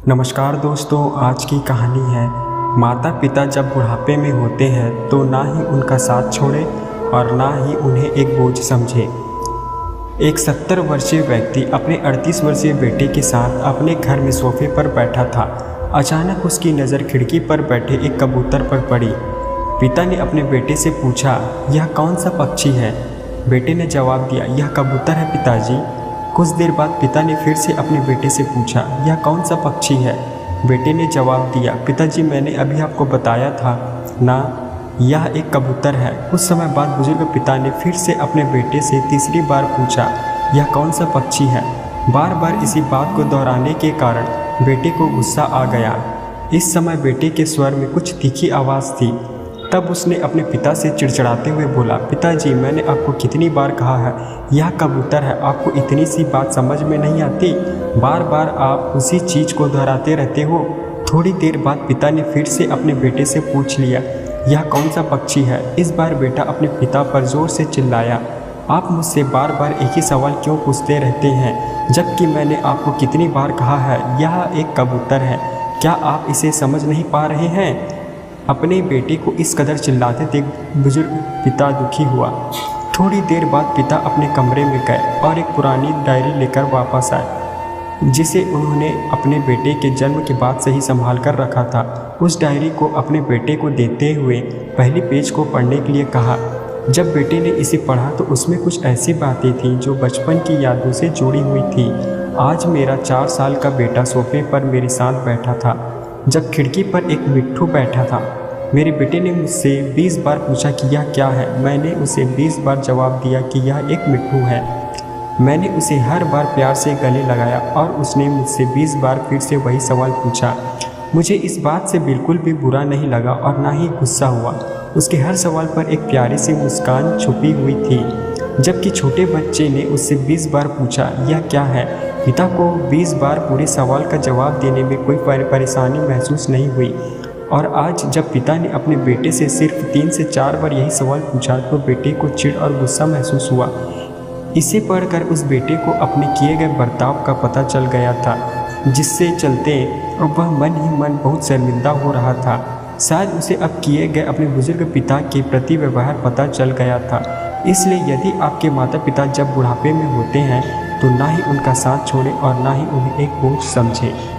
नमस्कार दोस्तों, आज की कहानी है माता पिता जब बुढ़ापे में होते हैं तो ना ही उनका साथ छोड़े और ना ही उन्हें एक बोझ समझे। एक 70 वर्षीय व्यक्ति अपने 38 वर्षीय बेटे के साथ अपने घर में सोफे पर बैठा था। अचानक उसकी नज़र खिड़की पर बैठे एक कबूतर पर पड़ी। पिता ने अपने बेटे से पूछा, यह कौन सा पक्षी है? बेटे ने जवाब दिया, यह कबूतर है पिताजी। कुछ देर बाद पिता ने फिर से अपने बेटे से पूछा, यह कौन सा पक्षी है? बेटे ने जवाब दिया, पिताजी मैंने अभी आपको बताया था ना, यह एक कबूतर है। कुछ समय बाद बुजुर्ग पिता ने फिर से अपने बेटे से तीसरी बार पूछा, यह कौन सा पक्षी है? बार बार इसी बात को दोहराने के कारण बेटे को गुस्सा आ गया। इस समय बेटे के स्वर में कुछ तीखी आवाज़ थी। तब उसने अपने पिता से चिड़चिड़ाते हुए बोला, पिताजी मैंने आपको कितनी बार कहा है यह कबूतर है, आपको इतनी सी बात समझ में नहीं आती? बार बार आप उसी चीज़ को दोहराते रहते हो। थोड़ी देर बाद पिता ने फिर से अपने बेटे से पूछ लिया, यह कौन सा पक्षी है? इस बार बेटा अपने पिता पर जोर से चिल्लाया, आप मुझसे बार बार एक ही सवाल क्यों पूछते रहते हैं, जबकि मैंने आपको कितनी बार कहा है यह एक कबूतर है। क्या आप इसे समझ नहीं पा रहे हैं? अपने बेटे को इस कदर चिल्लाते देख बुजुर्ग पिता दुखी हुआ। थोड़ी देर बाद पिता अपने कमरे में गए और एक पुरानी डायरी लेकर वापस आए, जिसे उन्होंने अपने बेटे के जन्म के बाद से ही संभाल कर रखा था। उस डायरी को अपने बेटे को देते हुए पहले पेज को पढ़ने के लिए कहा। जब बेटे ने इसे पढ़ा तो उसमें कुछ ऐसी बातें थीं जो बचपन की यादों से जुड़ी हुई थी। आज मेरा 4 साल का बेटा सोफे पर मेरे साथ बैठा था जब खिड़की पर एक मिट्ठू बैठा था। मेरे बेटे ने मुझसे 20 बार पूछा कि यह क्या है। मैंने उसे 20 बार जवाब दिया कि यह एक मिट्ठू है। मैंने उसे हर बार प्यार से गले लगाया और उसने मुझसे 20 बार फिर से वही सवाल पूछा। मुझे इस बात से बिल्कुल भी बुरा नहीं लगा और ना ही गुस्सा हुआ। उसके हर सवाल पर एक प्यारी सी मुस्कान छुपी हुई थी। जबकि छोटे बच्चे ने उससे 20 बार पूछा, यह क्या है? पिता को 20 बार पूरे सवाल का जवाब देने में कोई परेशानी महसूस नहीं हुई। और आज जब पिता ने अपने बेटे से सिर्फ 3 से 4 बार यही सवाल पूछा तो बेटे को चिढ़ और गुस्सा महसूस हुआ। इसे पढ़कर उस बेटे को अपने किए गए बर्ताव का पता चल गया था, जिससे चलते वह मन ही मन बहुत शर्मिंदा हो रहा था। शायद उसे अब किए गए अपने बुजुर्ग पिता के प्रति व्यवहार पता चल गया था। इसलिए यदि आपके माता पिता जब बुढ़ापे में होते हैं तो ना ही उनका साथ छोड़ें और ना ही उन्हें एक बोझ समझें।